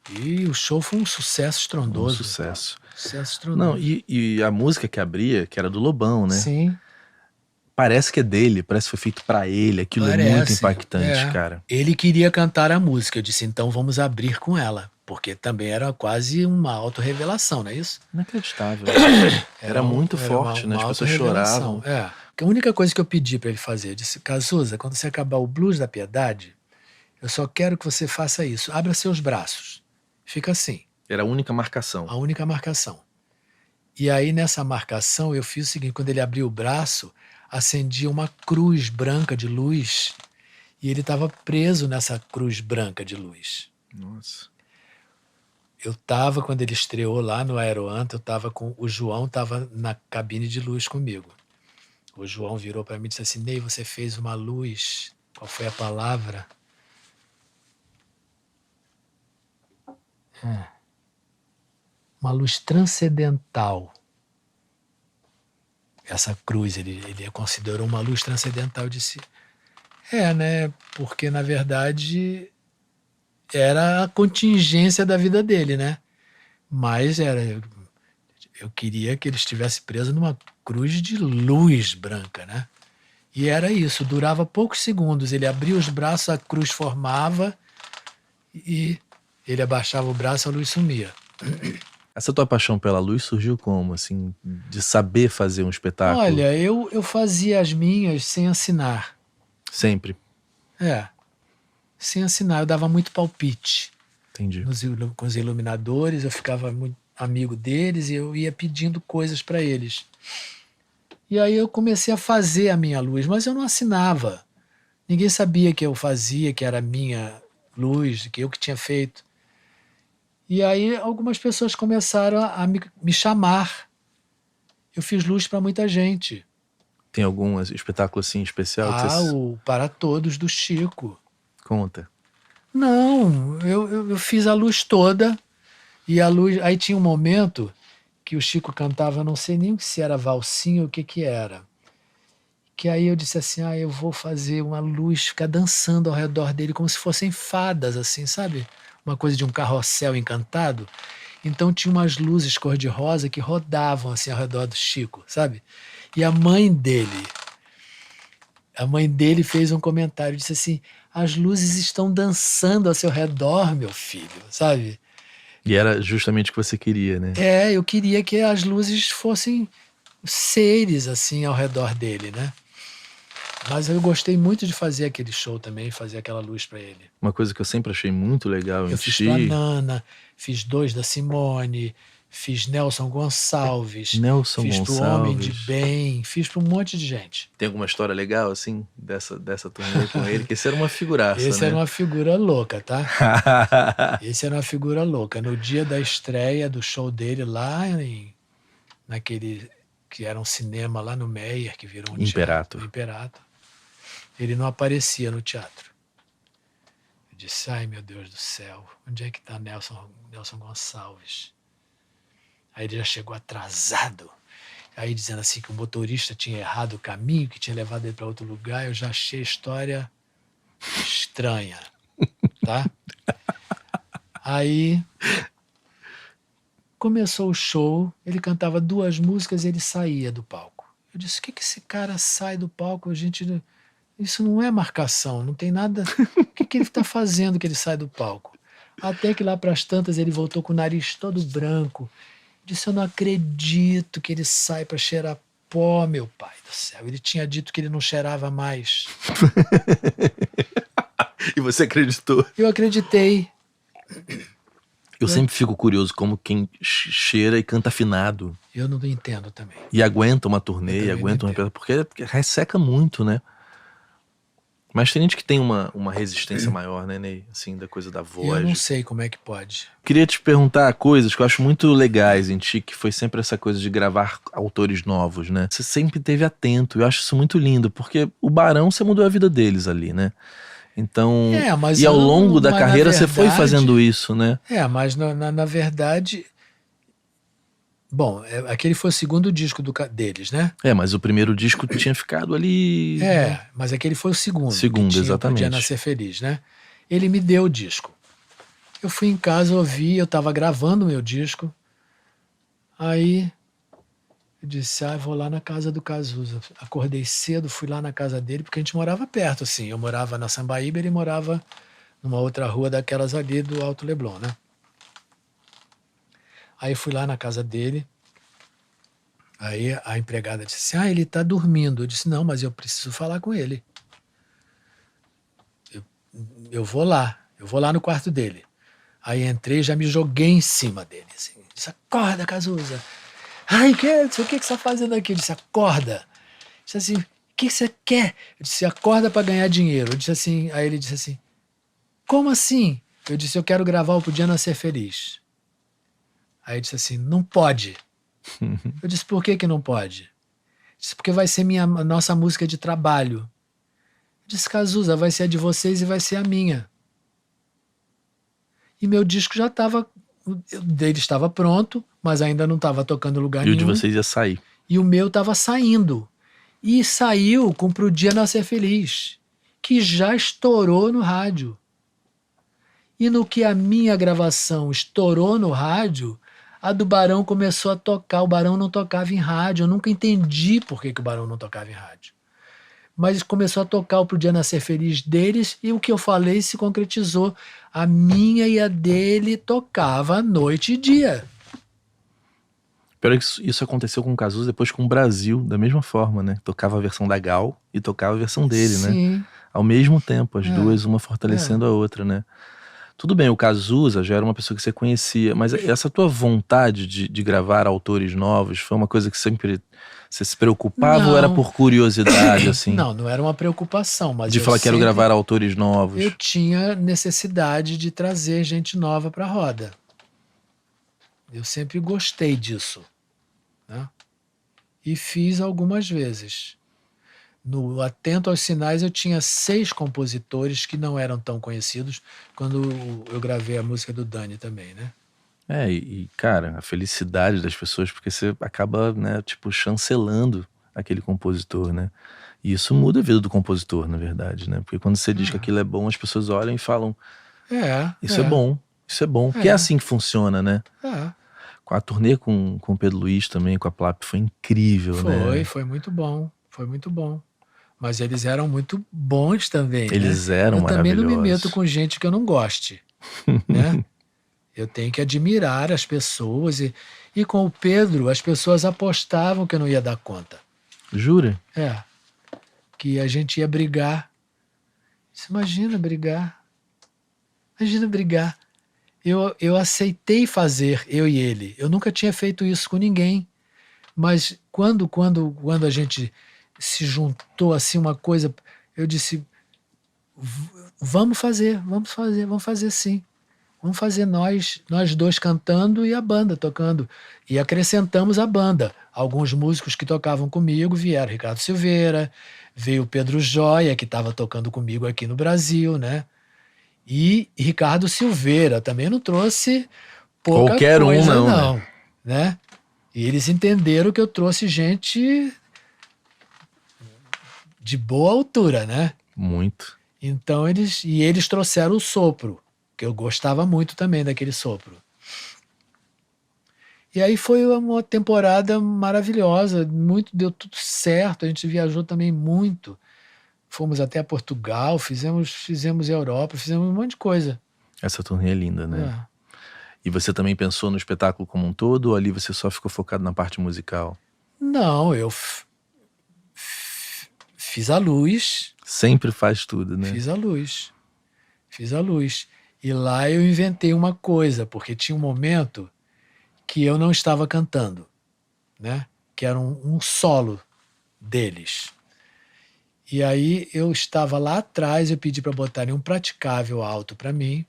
E o show foi um sucesso Um estrondoso. sucesso. Sucesso Não, estrondoso. e a música que abria, que era do Lobão, né? Sim, Parece que é dele, parece que foi feito pra ele. Aquilo é muito parece. impactante, cara. Ele queria cantar a música. Eu disse, então vamos abrir com ela. Porque também era quase uma autorrevelação, não é isso? Inacreditável. Era muito Era forte, né? uma As pessoas autorrevelação. choravam. A única coisa que eu pedi para ele fazer, eu disse, Cazuza, quando você acabar o Blues da Piedade, eu só quero que você faça isso. Abra seus braços. Fica assim, Era a única marcação. a única marcação. E aí, nessa marcação, eu fiz o seguinte: quando ele abriu o braço, acendia uma cruz branca de luz e ele estava preso nessa cruz branca de luz. Nossa. Eu estava, quando ele estreou lá no Aeroanta, eu estava com. O João estava na cabine de luz comigo. O João virou para mim e disse assim: Ney, você fez uma luz. Qual foi a palavra? Uma luz transcendental. Essa cruz, ele considerou uma luz transcendental. Eu disse: né? Porque na verdade era a contingência da vida dele, né? Mas eu queria que ele estivesse preso numa cruz de luz branca, né? E era isso, durava poucos segundos. Ele abria os braços, a cruz formava e ele abaixava o braço, a luz sumia. Essa tua paixão pela luz surgiu como, assim, de saber fazer um espetáculo? Olha, eu fazia as minhas sem assinar. Sempre. Sem assinar. Eu dava muito palpite. Entendi. Com os iluminadores, eu ficava muito amigo deles e eu ia pedindo coisas para eles. E aí eu comecei a fazer a minha luz, mas eu não assinava. Ninguém sabia que eu fazia, que era a minha luz, que eu que tinha feito. E aí algumas pessoas começaram a me chamar. Eu fiz luz para muita gente. Tem algum espetáculo assim especial que você O Para Todos do Chico. conta? Não, eu fiz a luz toda e a luz. Aí tinha um momento que o Chico cantava, não sei nem se era valsinho ou o que que era. Que aí eu disse assim, eu vou fazer uma luz ficar dançando ao redor dele como se fossem fadas, assim, sabe? Uma coisa de um carrossel encantado. Então tinha umas luzes cor-de-rosa que rodavam assim ao redor do Chico, sabe? E a mãe dele fez um comentário, disse assim, as luzes estão dançando ao seu redor, meu filho, sabe? E era justamente o que você queria, né? Eu queria que as luzes fossem seres assim ao redor dele, né? Mas eu gostei muito de fazer aquele show também, fazer aquela luz para ele. Uma coisa que eu sempre achei muito legal em Eu fiz pra ti. Nana, fiz 2 da Simone, fiz Nelson Gonçalves, Nelson fiz pro Homem de Gonçalves. Bem, fiz pra um monte de gente. Tem alguma história legal, assim, dessa turnê com ele? Que esse era uma figuraça, Esse era né? uma figura louca, tá? Esse era uma figura louca. No dia da estreia do show dele lá naquele que era um cinema lá no Meyer, que virou um teatro, Imperator. Imperator, ele não aparecia no teatro. Eu disse, ai meu Deus do céu, onde é que tá Nelson Gonçalves? Aí ele já chegou atrasado. Aí dizendo assim que o motorista tinha errado o caminho, que tinha levado ele para outro lugar. Eu já achei a história estranha, tá? Aí começou o show, ele cantava 2 músicas e ele saía do palco. Eu disse, o que esse cara sai do palco? Isso não é marcação, não tem nada. O que ele está fazendo que ele sai do palco? Até que lá para as tantas ele voltou com o nariz todo branco. Disse, eu não acredito que ele sai para cheirar pó, meu pai do céu. Ele tinha dito que ele não cheirava mais. E você acreditou? Eu acreditei. Eu sempre fico curioso como quem cheira e canta afinado. Eu não entendo também. E aguenta uma turnê, e aguenta um repertório. Porque resseca muito, né? Mas tem gente que tem uma resistência maior, né, Ney? Assim, da coisa da voz. Eu não sei como é que pode. Queria te perguntar coisas que eu acho muito legais em ti, que foi sempre essa coisa de gravar autores novos, né? Você sempre esteve atento, eu acho isso muito lindo, porque o Barão, você mudou a vida deles ali, né? Então, mas e ao longo da mas carreira na você foi fazendo isso, né? mas na verdade... Bom, aquele foi o segundo disco deles, né? Mas o primeiro disco tinha ficado ali... Mas aquele foi o segundo. Segundo, que tinha exatamente. Podia Nascer Feliz, né? Ele me deu o disco. Eu fui em casa, ouvi, eu estava gravando o meu disco. Aí eu disse, vou lá na casa do Cazuza. Acordei cedo, fui lá na casa dele, porque a gente morava perto, assim. Eu morava na Sambaíba, ele morava numa outra rua daquelas ali do Alto Leblon, né? Aí fui lá na casa dele. Aí a empregada disse assim, ele tá dormindo. Eu disse, não, mas eu preciso falar com ele. Eu vou lá no quarto dele. Aí entrei e já me joguei em cima dele. Assim, disse, acorda, Cazuza. Ai, o que você está fazendo aqui? Eu disse, acorda. Disse assim, o que você quer? Eu disse, acorda para ganhar dinheiro. Eu disse assim, aí ele disse assim, como assim? Eu disse, eu quero gravar o Podia Nascer Feliz. Aí ele disse assim, não pode. Eu disse, por que não pode? Ele disse, porque vai ser nossa música de trabalho. Eu disse, Cazuza, vai ser a de vocês e vai ser a minha. E meu disco já estava, o dele estava pronto, mas ainda não estava tocando em lugar E o nenhum. de vocês ia sair. E o meu estava saindo. E saiu com Pro Dia Nascer Feliz, que já estourou no rádio. E no que a minha gravação estourou no rádio, a do Barão começou a tocar. O Barão não tocava em rádio. Eu nunca entendi por que o Barão não tocava em rádio. Mas começou a tocar o Podia Nascer Feliz deles e o que eu falei se concretizou. A minha e a dele tocava noite e dia. Pior que isso aconteceu com o Cazuza depois com o Brasil, da mesma forma, né? Tocava a versão da Gal e tocava a versão dele, né? Sim. Ao mesmo tempo, as duas, uma fortalecendo a outra, né? Tudo bem, o Cazuza já era uma pessoa que você conhecia, mas essa tua vontade de gravar autores novos foi uma coisa que sempre você se preocupava ou era por curiosidade, assim? Não era uma preocupação, mas de falar, quero gravar autores novos. Eu tinha necessidade de trazer gente nova para a roda. Eu sempre gostei disso, né? E fiz algumas vezes. No Atento aos Sinais eu tinha 6 compositores que não eram tão conhecidos quando eu gravei a música do Dani também, né? Cara, a felicidade das pessoas, porque você acaba, né, tipo, chancelando aquele compositor, né? E isso muda a vida do compositor, na verdade, né? Porque quando você diz que aquilo é bom, as pessoas olham e falam, isso é bom, porque é assim que funciona, né? Com a turnê com o Pedro Luiz também, com a Plap, foi incrível, né? Foi muito bom, Mas eles eram muito bons também, eles eram maravilhosos. Eu também não me meto com gente que eu não goste, né? Eu tenho que admirar as pessoas e com o Pedro as pessoas apostavam que eu não ia dar conta. Jura? Que a gente ia brigar. Você imagina brigar? Eu aceitei fazer, eu e ele. Eu nunca tinha feito isso com ninguém. Mas quando a gente se juntou assim uma coisa, eu disse, vamos fazer sim. Vamos fazer nós dois cantando e a banda tocando. E acrescentamos a banda. Alguns músicos que tocavam comigo vieram. Ricardo Silveira, veio o Pedro Joia, que estava tocando comigo aqui no Brasil, né? E Ricardo Silveira também não trouxe pouca qualquer coisa, não, né? E eles entenderam que eu trouxe gente de boa altura, né? Muito. Então eles trouxeram o sopro, que eu gostava muito também daquele sopro. E aí foi uma temporada maravilhosa, deu tudo certo, a gente viajou também muito. Fomos até Portugal, fizemos Europa, fizemos um monte de coisa. Essa turnê é linda, né? E você também pensou no espetáculo como um todo, ou ali você só ficou focado na parte musical? Não, eu fiz a luz. Sempre faz tudo, né? Fiz a luz. E lá eu inventei uma coisa, porque tinha um momento que eu não estava cantando, né? Que era um solo deles. E aí eu estava lá atrás, eu pedi para botarem um praticável alto para mim,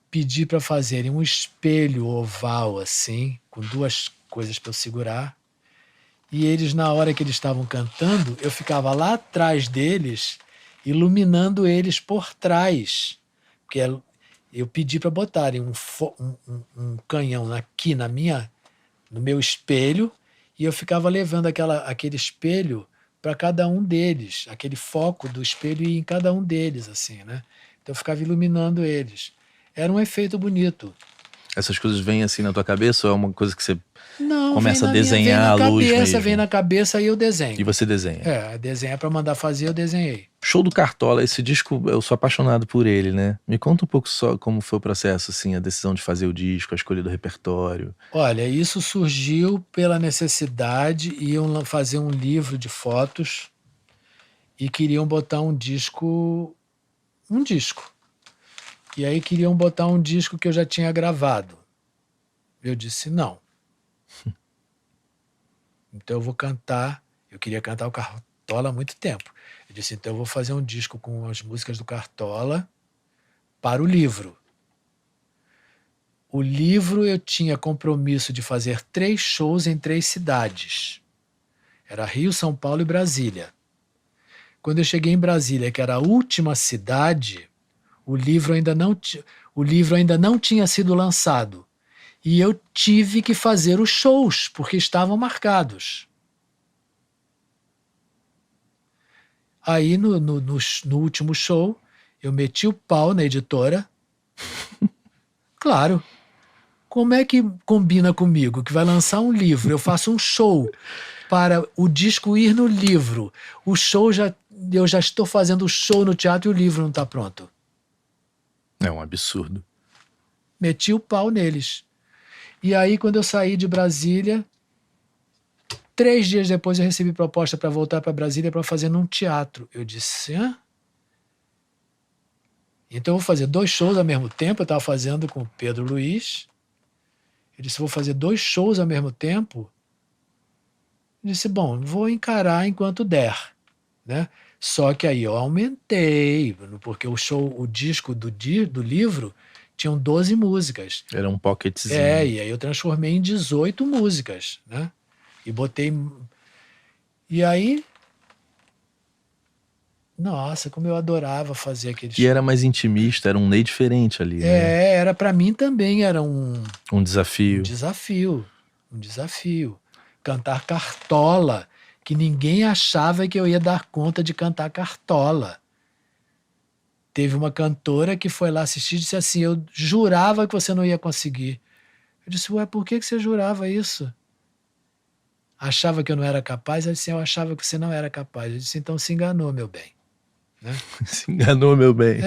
pedi para fazerem um espelho oval assim, com 2 coisas para eu segurar. E eles, na hora que eles estavam cantando, eu ficava lá atrás deles, iluminando eles por trás. Porque eu pedi para botarem um canhão aqui no meu espelho, e eu ficava levando aquele espelho para cada um deles, aquele foco do espelho ia em cada um deles, assim, né? Então eu ficava iluminando eles. Era um efeito bonito. Essas coisas vêm assim na tua cabeça ou é uma coisa que você Não, começa a vem desenhar na a luz cabeça, mesmo? vem na cabeça e eu desenho. E você desenha? Desenhar para mandar fazer, eu desenhei. Show do Cartola, esse disco, eu sou apaixonado por ele, né? Me conta um pouco só como foi o processo, assim, a decisão de fazer o disco, a escolha do repertório. Olha, isso surgiu pela necessidade, iam fazer um livro de fotos e queriam botar um disco. E aí queriam botar um disco que eu já tinha gravado. Eu disse não. Então eu vou cantar. Eu queria cantar o Cartola há muito tempo. Eu disse, então eu vou fazer um disco com as músicas do Cartola para o livro. O livro eu tinha compromisso de fazer 3 shows em 3 cidades. Era Rio, São Paulo e Brasília. Quando eu cheguei em Brasília, que era a última cidade, o livro ainda não tinha sido lançado. E eu tive que fazer os shows, porque estavam marcados. Aí, no último show, eu meti o pau na editora. Claro. Como é que combina comigo, que vai lançar um livro, eu faço um show para o disco ir no livro. O show, eu já estou fazendo o show no teatro e o livro não está pronto. É um absurdo. Meti o pau neles. E aí, quando eu saí de Brasília, 3 dias depois eu recebi proposta para voltar para Brasília para fazer num teatro. Eu disse, hã? Então eu vou fazer 2 shows ao mesmo tempo. Eu estava fazendo com o Pedro Luiz. Eu disse, vou fazer 2 shows ao mesmo tempo. Eu disse, bom, vou encarar enquanto der, né? Só que aí eu aumentei, porque o disco do livro tinham 12 músicas. Era um pocketzinho. E aí eu transformei em 18 músicas, né? E botei... E aí... Nossa, como eu adorava fazer aquele show. E era mais intimista, era um Ney diferente ali, né? Era para mim também, era um desafio. Um desafio. Cantar Cartola, que ninguém achava que eu ia dar conta de cantar Cartola. Teve uma cantora que foi lá assistir e disse assim, eu jurava que você não ia conseguir. Eu disse, ué, por que você jurava isso? Achava que eu não era capaz? Ela disse, eu achava que você não era capaz. Eu disse, então se enganou, meu bem. Né? Se enganou, meu bem.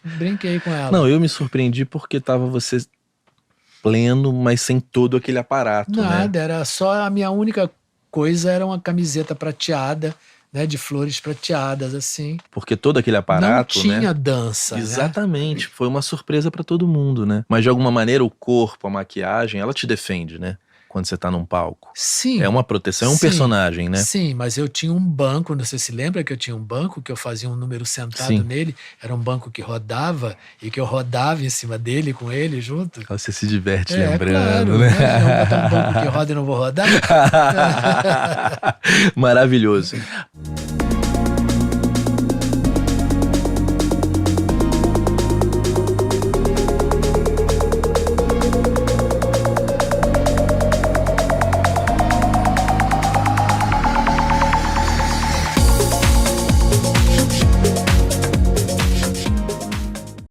Brinquei com ela. Não, eu me surpreendi porque tava você pleno, mas sem todo aquele aparato, Nada, né? era só a minha única coisa, era uma camiseta prateada, né, de flores prateadas, assim. Porque todo aquele aparato, não tinha né? dança, Exatamente, foi uma surpresa pra todo mundo, né? Mas de alguma maneira o corpo, a maquiagem, ela te defende, né? Quando você tá num palco. Sim. É uma proteção, é um personagem, né? Sim, mas eu tinha um banco, não sei se lembra que eu tinha um banco, que eu fazia um número sentado nele, era um banco que rodava, e que eu rodava em cima dele, com ele, junto. Você se diverte lembrando, claro, né? Imagina, eu botar um banco que roda e não vou rodar. Maravilhoso.